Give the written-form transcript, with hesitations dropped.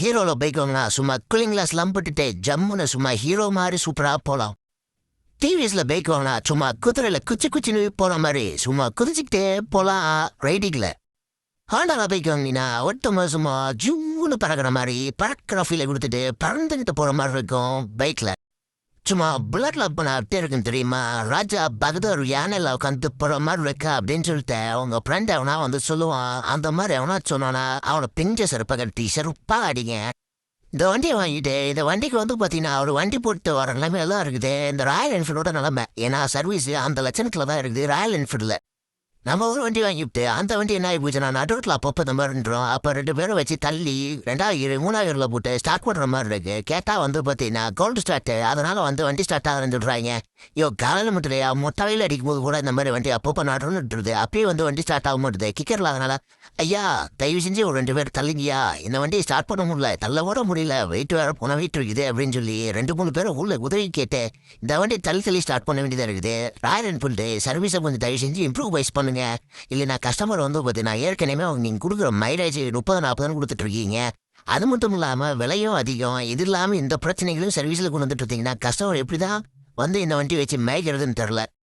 ஹீரோல bike வாங்கினா சும்மா cooling glass லம்பிட்டுட்டு ஜம்முன்னு சும்மா ஹீரோ மாதிரி சூப்பரா போலாம். டிவிஎஸ்ல பைக் வாங்கினா சும்மா குதிரையில குச்சின்னு போற மாதிரி சும்மா குதிச்சுக்கிட்டே போலாம் ரைடிங்ல. ஹாண்டால பைக் வாங்கினா ஒட்டமா சும்மா ஜூன்னு பறக்கிற மாதிரி பறக்கிற ஃபீலை கொடுத்துட்டு பறந்துகிட்டு போற மாதிரி இருக்கும் பைக்ல. சும்மா புல்லட்ல போனா அப்படி இருக்குன்னு தெரியுமா? ராஜா பகதூர் யானையில உட்காந்து போற மாதிரி இருக்கா அப்படின்னு சொல்லிட்டு அவங்க ஃப்ரெண்ட் அவனா வந்து சொல்லுவான். அந்த மாதிரி அவனா சொன்னானா அவனை பிஞ்ச செருப்பை கட்டி செருப்பா அடிங்க. இந்த வண்டியை வாங்கிட்டு இந்த வண்டிக்கு வந்து பார்த்தீங்கன்னா ஒரு வண்டி போட்டு வர நிலைமை எல்லாம் இருக்குது இந்த ராயல் என்ஃபீல்டோட நிலைமை. ஏன்னா சர்வீஸ் அந்த லட்சணத்துல தான் இருக்குது ராயல் என்ஃபீல்டில். நம்ம ஒரு வண்டி வாங்கிவிட்டு அந்த வண்டி என்ன ஆகி போச்சுன்னா நடுவில் அப்பப்போ இந்த மாதிரின்றோம். அப்போ 2 பேரும் வச்சு தள்ளி 2000 3000 போட்டு ஸ்டார்ட் பண்ணுற மாதிரி இருக்கு. கேட்டால் வந்து பார்த்தீங்கன்னா கோல்டு ஸ்டார்ட், அதனால வந்து வண்டி ஸ்டார்ட் ஆகுதுன்னு சொல்கிறாங்க. காலையில் மட்டும் இல்லையா மொட்டையில் அடிக்கும் போது கூட இந்த மாதிரி வண்டி அப்பப்போ நடுறது அப்படியே வந்து வண்டி ஸ்டார்ட் ஆக மாட்டுது கிக்கரில். அதனால ஐயா தயவு செஞ்சு ஒரு 2 பேர் தள்ளிங்கயா, இந்த வண்டியை ஸ்டார்ட் பண்ண முடியல, தள்ள கூட முடியல, வெயிட் வேறு போன வெயிட் இருக்குது அப்படின்னு சொல்லி 2-3 பேரும் உள்ள உதவி கேட்டு இந்த வண்டியை தள்ளி ஸ்டார்ட் பண்ண வேண்டியதாக இருக்குது. ராயல் என்ஃபீல்டு சர்வீஸை கொஞ்சம் தயவு செஞ்சு இம்ப்ரூவைஸ் பண்ணுங்க. இல்லை நான் கஸ்டமர் வந்து பார்த்தீங்கன்னா ஏற்கனவே நீங்கள் கொடுக்குற மைலேஜ் 30-40 கொடுத்துட்டு இருக்கீங்க. அது மட்டும் இல்லாமல் விலையும் அதிகம். இது இல்லாமல் இந்த பிரச்சனைகளும் சர்வீஸில் கொண்டு வந்துட்டு இருந்தீங்கன்னா கஸ்டமர் எப்படி தான் வந்து இந்த வண்டி வச்சு மேய்க்கிறதுன்னு தெரில.